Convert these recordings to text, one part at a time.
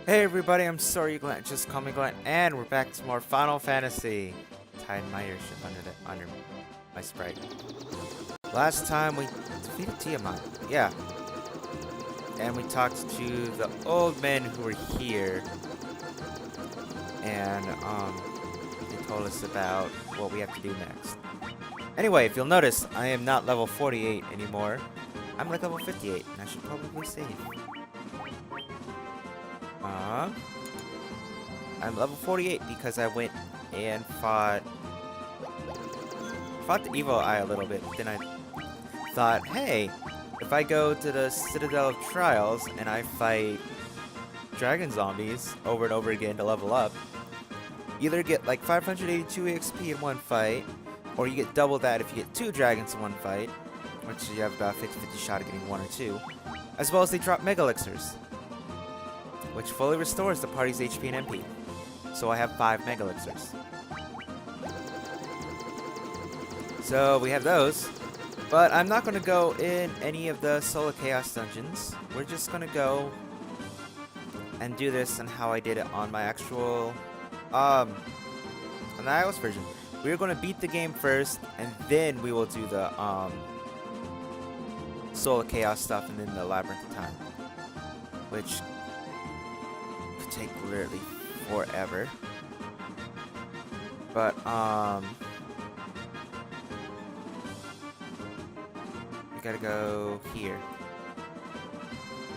Hey everybody, I'm sorry Glenn, just call me Glenn, and we're back to more Final Fantasy. Tied my airship under my sprite. Last time we defeated Tiamat, yeah, and we talked to the old men who were here, and they told us about what we have to do next. Anyway, if you'll notice, I am not level 48 anymore. I'm like level 58, and I should probably save. I'm level 48 because I went and fought the Evil Eye a little bit. Then I thought, hey, if I go to the Citadel of Trials and I fight dragon zombies over and over again to level up, you either get like 582 XP in one fight, or you get double that if you get 2 dragons in one fight, which you have about a 50-50 shot of getting 1 or 2, as well as they drop Mega Elixirs, which fully restores the party's HP and MP. So I have 5 Mega Elixirs. So we have those, but I'm not going to go in any of the Soul of Chaos dungeons. We're just going to go and do this and how I did it on my actual, on the iOS version. We're going to beat the game first, and then we will do the, Soul of Chaos stuff and then the Labyrinth of Time, which could take literally forever. But we gotta go here.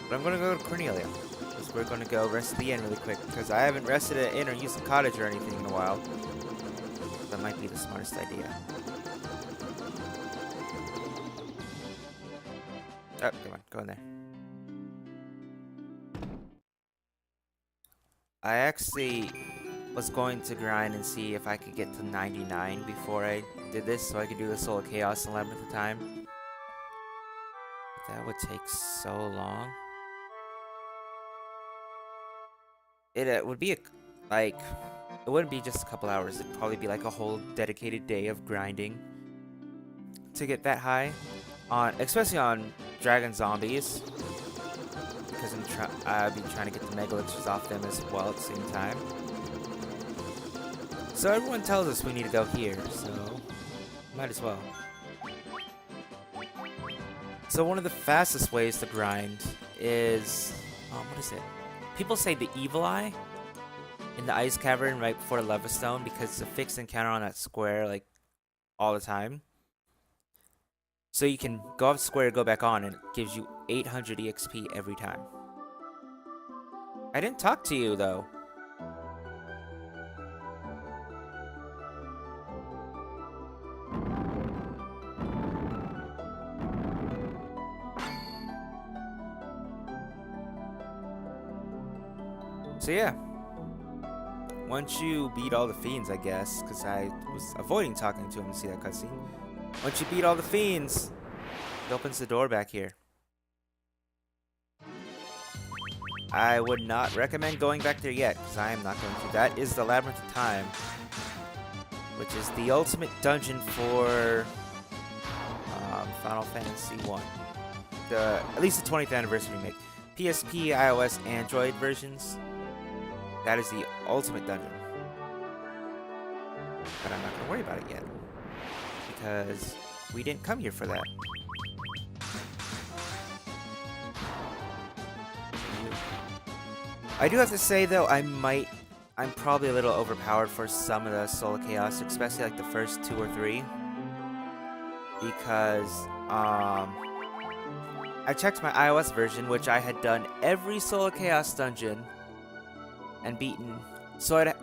But I'm gonna go to Cornelia, because we're gonna go rest at the inn really quick, because I haven't rested at an inn or used a cottage or anything in a while. That might be the smartest idea. Oh, come on, go in there. I actually was going to grind and see if I could get to 99 before I did this, so I could do the Soul of Chaos and Labyrinth of Time. But that would take so long. It would be it wouldn't be just a couple hours. It'd probably be like a whole dedicated day of grinding to get that high, especially on dragon zombies. Because I'll be trying to get the Mega Elixirs off them as well at the same time. So everyone tells us we need to go here, so might as well. So one of the fastest ways to grind is, what is it? People say the Evil Eye in the Ice Cavern right before Levistone, because it's a fixed encounter on that square like all the time. So you can go off square, go back on, and it gives you 800 EXP every time. I didn't talk to you, though. So yeah. Once you beat all the fiends, I guess, because I was avoiding talking to him to see that cutscene. Once you beat all the fiends, it opens the door back here. I would not recommend going back there yet, because I am not going to. That is the Labyrinth of Time, which is the ultimate dungeon for Final Fantasy 1. At least the 20th anniversary remake. PSP, iOS, Android versions. That is the ultimate dungeon. But I'm not going to worry about it yet, because we didn't come here for that. I do have to say though, I'm probably a little overpowered for some of the Soul of Chaos, especially like the first 2 or 3. Because I checked my iOS version, which I had done every Soul of Chaos dungeon and beaten. So you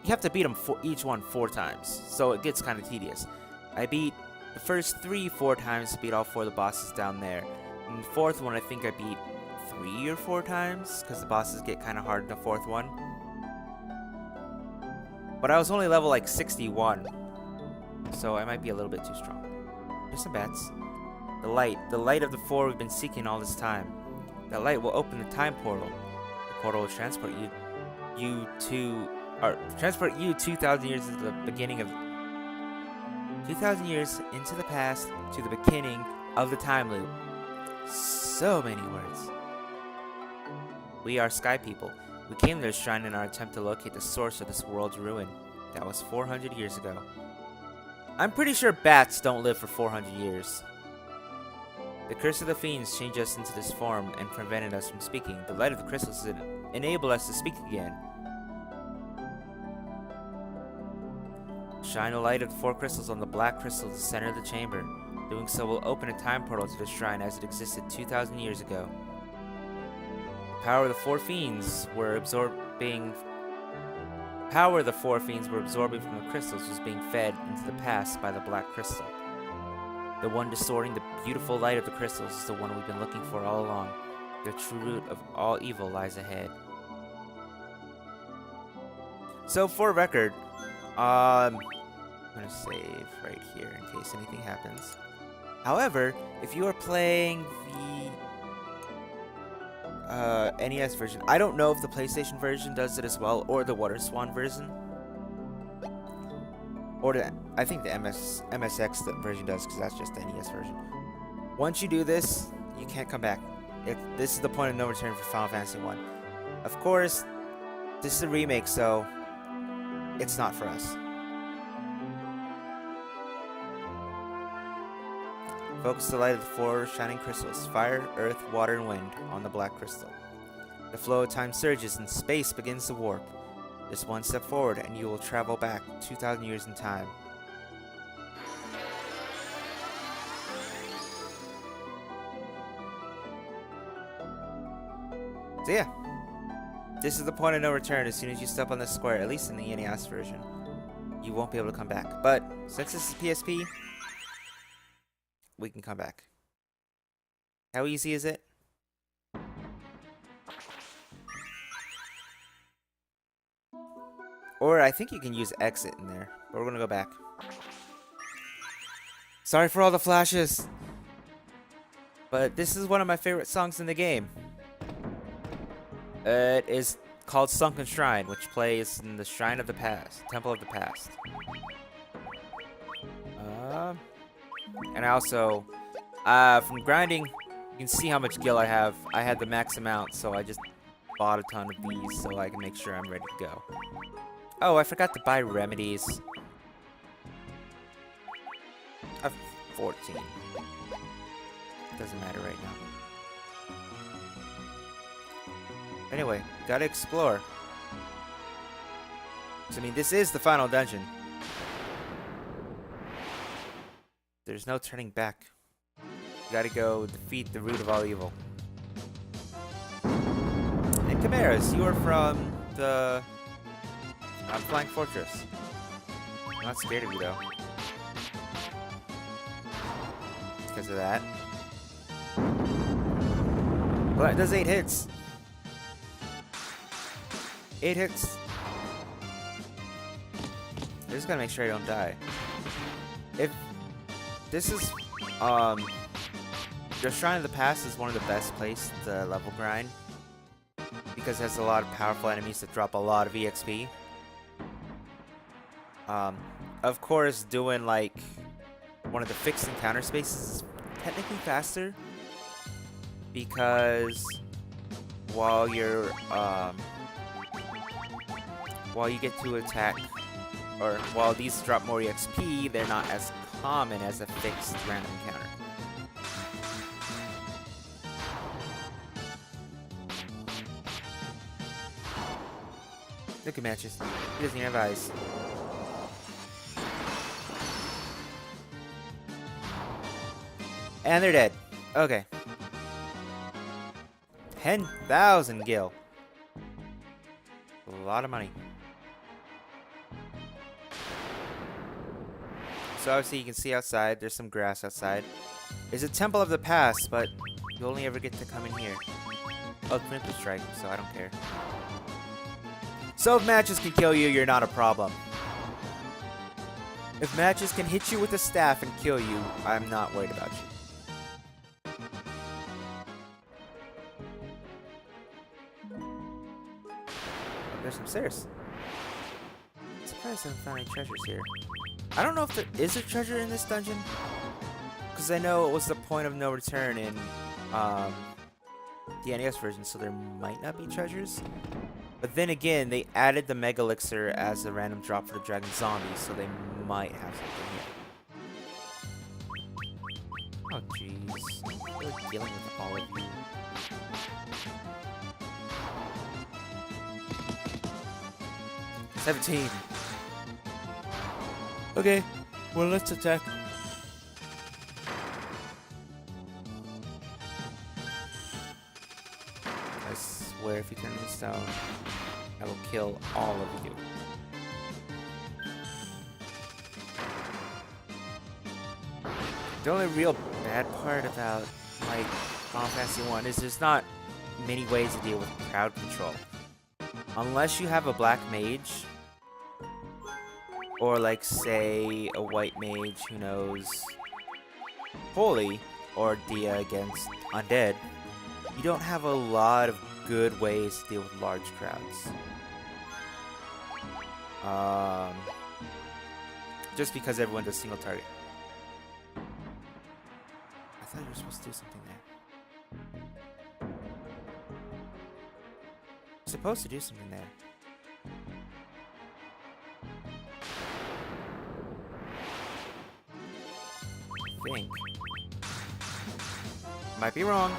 have to beat them each one 4 times, so it gets kind of tedious. I beat the first 3 4 times, beat all 4 of the bosses down there. And the 4th one, I think I beat 3 or 4 times, because the bosses get kind of hard in the 4th one. But I was only level like 61, so I might be a little bit too strong. Here's some bats. The light of the 4 we've been seeking all this time. That light will open the time portal. The portal will transport you 2,000 years into the beginning of 2,000 years into the past to the beginning of the time loop. So many words. We are Sky People. We came to this shrine in our attempt to locate the source of this world's ruin. That was 400 years ago. I'm pretty sure bats don't live for 400 years. The curse of the fiends changed us into this form and prevented us from speaking. The light of the crystals enabled us to speak again. Shine the light of the 4 crystals on the black crystal at the center of the chamber. Doing so will open a time portal to the shrine as it existed 2,000 years ago. The power of the 4 fiends were absorbing from the crystals was being fed into the past by the black crystal. The one distorting the beautiful light of the crystals is the one we've been looking for all along. The true root of all evil lies ahead. So for record, I'm gonna save right here in case anything happens. However, if you are playing the NES version, I don't know if the PlayStation version does it as well, or the Water Swan version, or I think the MSX version does, because that's just the NES version. Once you do this, you can't come back. This is the point of no return for Final Fantasy 1. Of course, this is a remake, so it's not for us. Focus the light of the 4 shining crystals, fire, earth, water, and wind, on the black crystal. The flow of time surges and space begins to warp. Just one step forward and you will travel back 2,000 years in time. So yeah, this is the point of no return. As soon as you step on this square, at least in the NES version, you won't be able to come back. But since this is PSP, we can come back. How easy is it? Or I think you can use exit in there, but we're gonna go back. Sorry for all the flashes, but this is one of my favorite songs in the game. It is called Sunken Shrine, which plays in the Shrine of the Past, Temple of the Past. And I also, from grinding, you can see how much gil I have. I had the max amount, so I just bought a ton of these so I can make sure I'm ready to go. Oh, I forgot to buy remedies. I have 14. Doesn't matter right now. Anyway, gotta explore. So, I mean, this is the final dungeon. There's no turning back. You gotta go defeat the root of all evil. And Chimeras, you are from the Flying Fortress. I'm not scared of you though. Because of that. But it does 8 hits. 8 hits. I just gotta make sure I don't die. If this is, the Shrine of the Past is one of the best places to level grind. Because it has a lot of powerful enemies that drop a lot of EXP. Of course, doing like one of the fixed encounter spaces is technically faster. Because while you're, while you get to attack, or while these drop more EXP, they're not as common as a fixed random encounter. Look at Matches. He doesn't even have eyes. And they're dead. Okay. 10,000 gil. A lot of money. So obviously you can see outside, there's some grass outside. There's a Temple of the Past, but you only ever get to come in here. Oh, Twinkle Strike, so I don't care. So if Matches can kill you, you're not a problem. If Matches can hit you with a staff and kill you, I'm not worried about you. There's some stairs. I'm surprised I haven't found any treasures here. I don't know if there is a treasure in this dungeon, because I know it was the point of no return in the NES version, so there might not be treasures. But then again, they added the Mega Elixir as a random drop for the Dragon Zombies, so they might have something here. Oh jeez, I'm really dealing with all of you. $17. Okay, well let's attack. I swear if you turn this down, I will kill all of you. The only real bad part about like Final Fantasy 1 is there's not many ways to deal with crowd control. Unless you have a black mage, or like say a white mage who knows Holy or Dia against Undead, you don't have a lot of good ways to deal with large crowds. Just because everyone does single target. I thought you were supposed to do something there. You're supposed to do something there. I think. Might be wrong.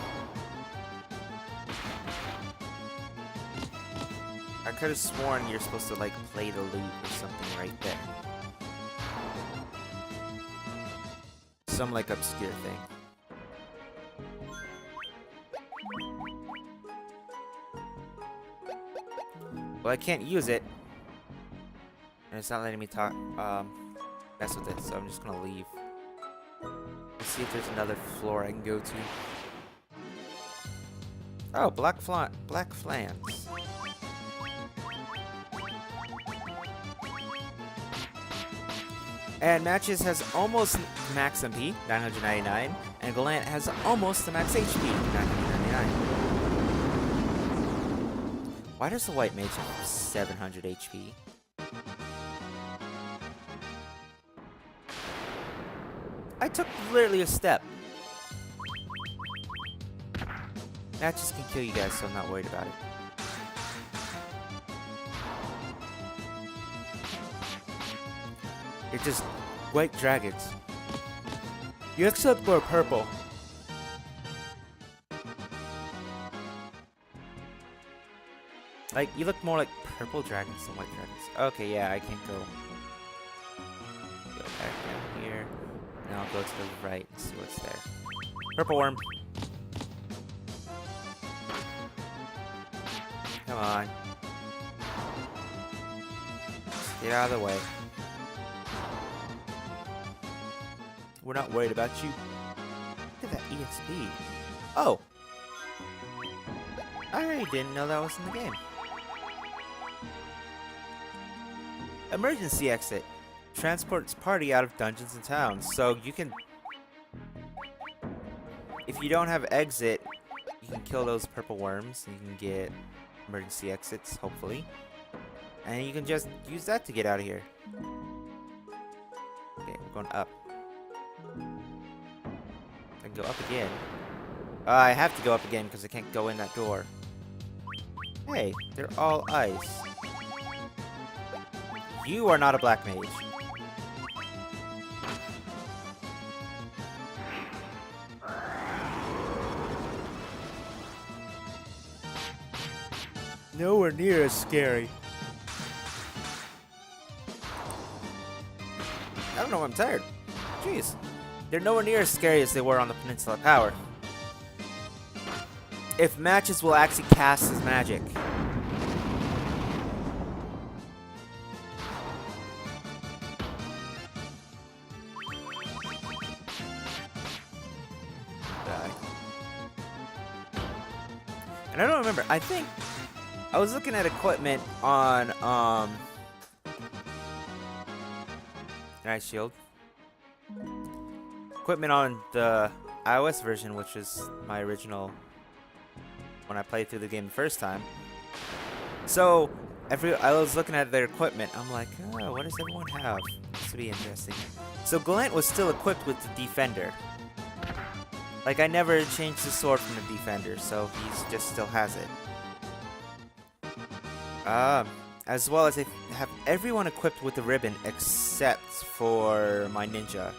I could have sworn you're supposed to like play the loop or something right there. Some like obscure thing. Well, I can't use it. And it's not letting me talk mess with it, so I'm just gonna leave. Let's see if there's another floor I can go to. Oh, black flans. And Matches has almost max MP, 999, and Gallant has almost the max HP, 999. Why does the white mage have 700 HP? I took literally a step. Matches can kill you guys, so I'm not worried about it. They're just white dragons. You accept for purple. Like, you look more like purple dragons than white dragons. Okay, yeah, I can't go. Go back down here. Now I'll go to the right and see what's there. Purple worm. Come on. Just get out of the way. We're not worried about you. Look at that EXP. Oh! I really didn't know that was in the game. Emergency exit. Transports party out of dungeons and towns. So you can... If you don't have exit, you can kill those purple worms. And you can get emergency exits, hopefully. And you can just use that to get out of here. Okay, we're going up. I can go up again. I have to go up again because I can't go in that door. Hey, they're all ice. You are not a black mage. Nowhere near as scary. I don't know, I'm tired. Jeez. They're nowhere near as scary as they were on the Peninsula of Power. If Matches will actually cast his magic. And I don't remember. I think I was looking at equipment on Nice Shield. Equipment on the iOS version, which is my original when I played through the game the first time. So I was looking at their equipment. I'm like, oh, what does everyone have? This would be interesting. So Gallant was still equipped with the Defender. Like, I never changed the sword from the defender, so he just still has it. As well as I have everyone equipped with the ribbon except for my ninja.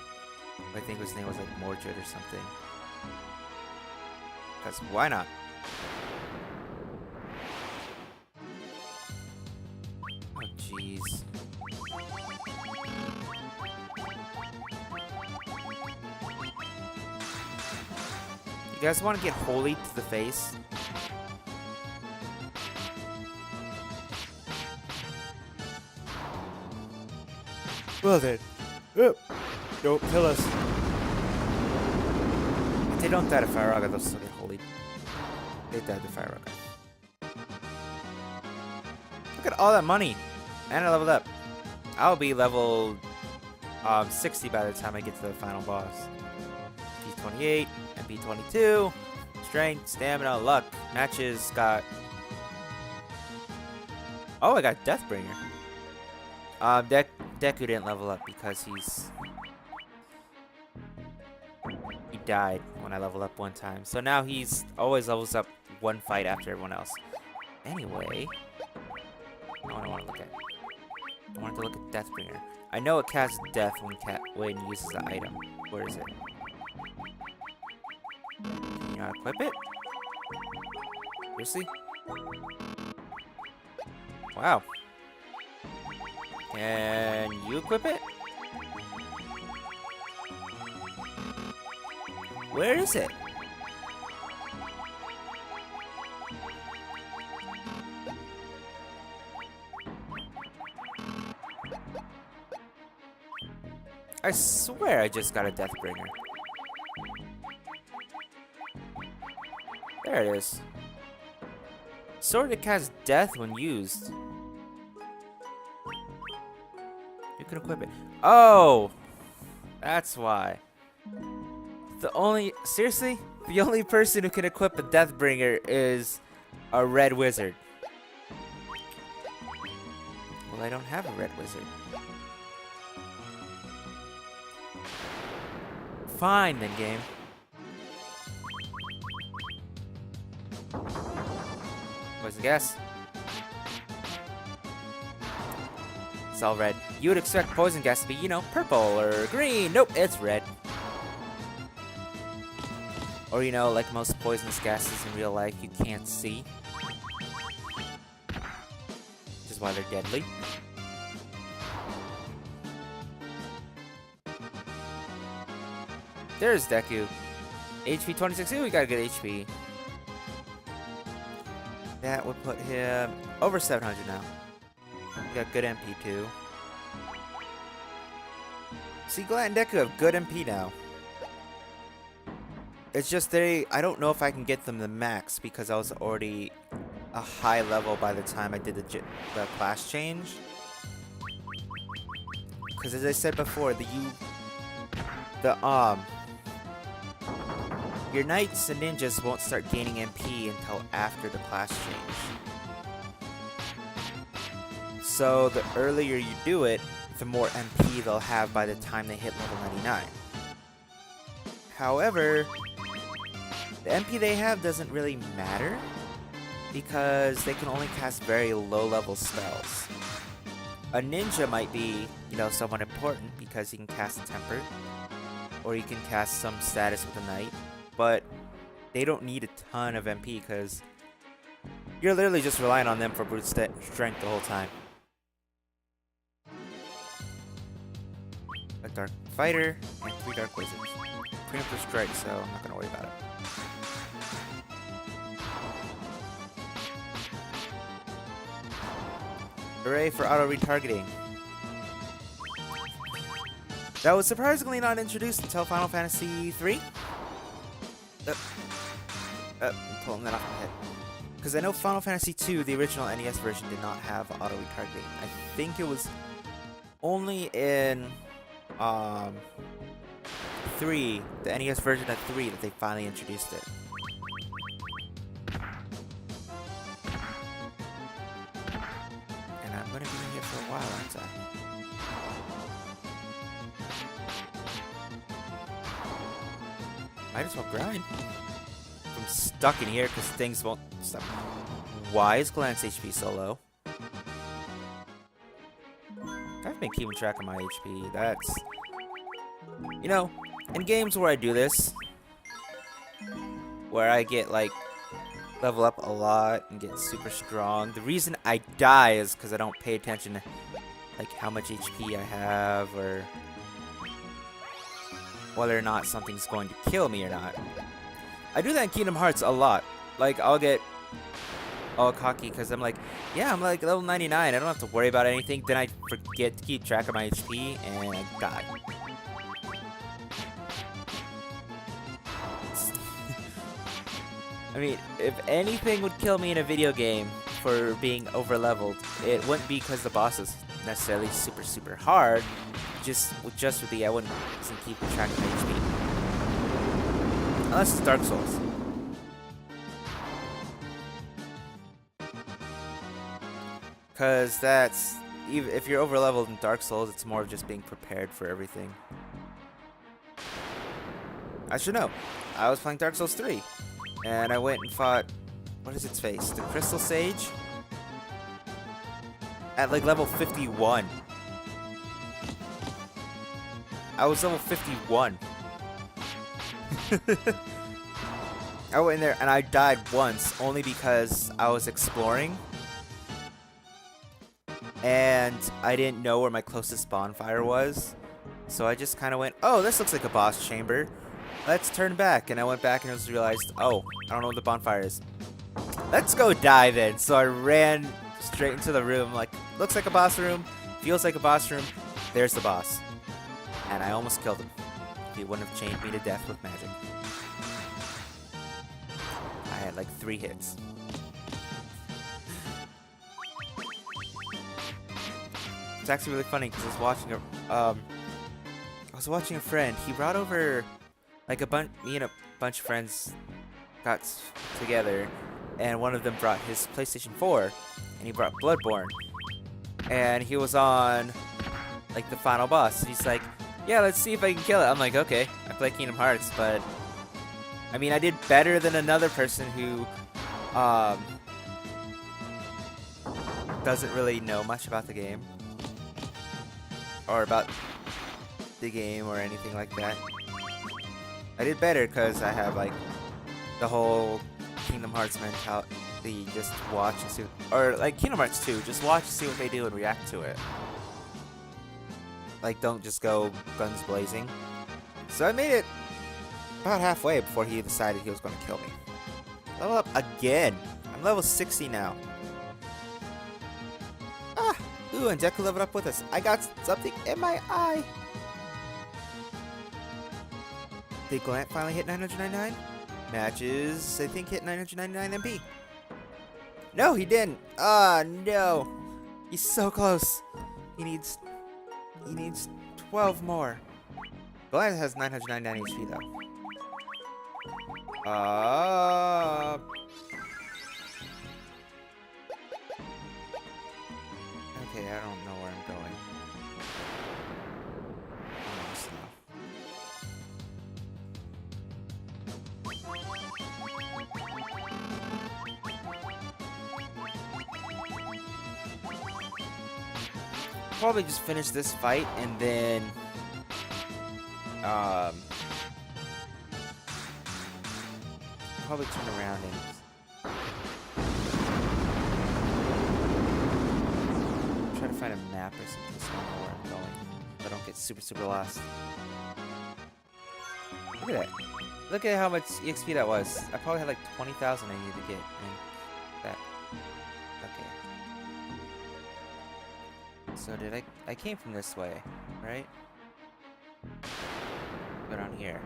I think his name was like Mordred or something. Because why not? Oh, jeez. You guys want to get holy to the face? Well then. Don't kill us. If they don't die to Fire-Raga, they'll still get holy. They died to Fire-Raga. Look at all that money. And I leveled up. I'll be level 60 by the time I get to the final boss. P28, MP22, strength, stamina, luck. Matches got... Oh, I got Deathbringer. Deku didn't level up because he died when I leveled up one time. So now he's always levels up one fight after everyone else. Anyway, I want to look at. I wanted to look at Deathbringer. I know it casts death when it uses the item. Where is it? Can you not equip it? Seriously? Wow. Can you equip it? Where is it? I swear I just got a Deathbringer. There it is. Sword that casts death when used. You can equip it. Oh! That's why. Seriously? The only person who can equip a Deathbringer is a red wizard. Well, I don't have a red wizard. Fine then, game. What's the guess? It's all red. You would expect poison gas to be, you know, purple or green. Nope, it's red. Or, you know, like most poisonous gases in real life, you can't see. Which is why they're deadly. There's Deku. HP 26. Ooh, we got a good HP. That would put him over 700 now. We got good MP too. See, Glat and Deku have good MP now. It's just I don't know if I can get them to max because I was already a high level by the time I did the class change. Because as I said before, your knights and ninjas won't start gaining MP until after the class change. So the earlier you do it, the more MP they'll have by the time they hit level 99. However, the MP they have doesn't really matter because they can only cast very low-level spells. A ninja might be, you know, somewhat important because he can cast Tempered, or he can cast some status with a knight, but they don't need a ton of MP because you're literally just relying on them for brute strength the whole time. A Dark Fighter and 3 Dark Wizards. Preemptive Strike, so I'm not going to worry about it. Hooray for auto retargeting. That was surprisingly not introduced until Final Fantasy III. I'm pulling that off my head. Because I know Final Fantasy II, the original NES version, did not have auto retargeting. I think it was only in 3, the NES version of 3, that they finally introduced it. And I'm going to be in here for a while, aren't I? Might as well grind. I'm stuck in here because things won't stop. Why is Glance HP so low? I've been keeping track of my HP. That's... You know, in games where I do this, where I get, like, level up a lot and get super strong, the reason I die is because I don't pay attention to, like, how much HP I have or whether or not something's going to kill me or not. I do that in Kingdom Hearts a lot. Like, I'll get all cocky because I'm like, yeah, I'm like level 99. I don't have to worry about anything. Then I forget to keep track of my HP and I die. I mean, if anything would kill me in a video game for being over leveled, it wouldn't be because the boss is necessarily super hard. Just would be I wasn't keeping track of my HP. Unless it's Dark Souls. Because that's... even if you're over leveled in Dark Souls, it's more of just being prepared for everything. I should know. I was playing Dark Souls 3. And I went and fought... what is its face? The Crystal Sage? At like level 51. I was level 51. I went in there and I died once only because I was exploring. And I didn't know where my closest bonfire was. So I just kind of went, oh, this looks like a boss chamber. Let's turn back. And I went back and I just realized, oh, I don't know what the bonfire is. Let's go dive in. So I ran straight into the room. Like, looks like a boss room. Feels like a boss room. There's the boss. And I almost killed him. He wouldn't have chained me to death with magic. I had like 3 hits. It's actually really funny because I was watching a friend. He brought over like me and a bunch of friends got together, and one of them brought his PlayStation 4, and he brought Bloodborne, and he was on like the final boss. And he's like, "Yeah, let's see if I can kill it." I'm like, "Okay, I play Kingdom Hearts, but I mean, I did better than another person who doesn't really know much about the game." Or about the game or anything like that. I did better because I have like the whole Kingdom Hearts mentality. Just watch and see, or like Kingdom Hearts 2, just watch and see what they do and react to it. Like, don't just go guns blazing. So I made it about halfway before he decided he was going to kill me. Level up again. I'm level 60 now. Ooh, and Deku leveled up with us. I got something in my eye. Did Glant finally hit 999? Matches, I think, hit 999 MP. No, he didn't. Ah, no. He's so close. He needs 12 more. Glant has 999 HP though. Okay, I don't know where I'm going. Probably just finish this fight and then probably turn around and try to find a map or something so I know where I'm going, so I don't get super lost. Look at that. Look at how much EXP that was. I probably had like 20,000 I needed to get, and that. Okay. So did I came from this way, right? Go down here.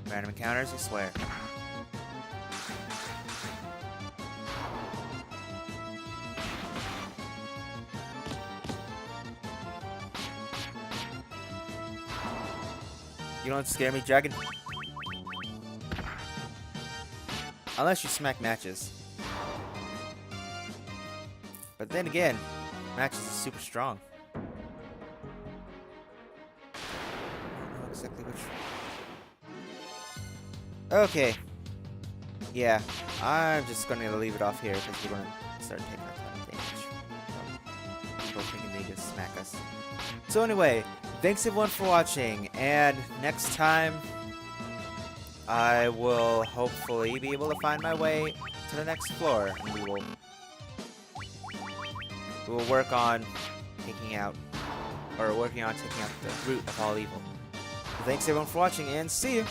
Random encounters, I swear. You don't scare me, dragon. Unless you smack matches. But then again, matches is super strong. exactly which. Okay. Yeah, I'm just gonna leave it off here because we're gonna start taking a ton of damage. People thinking they just smack us. So anyway, thanks everyone for watching, and next time I will hopefully be able to find my way to the next floor, and we will work on taking out the root of all evil. So thanks everyone for watching, and see you.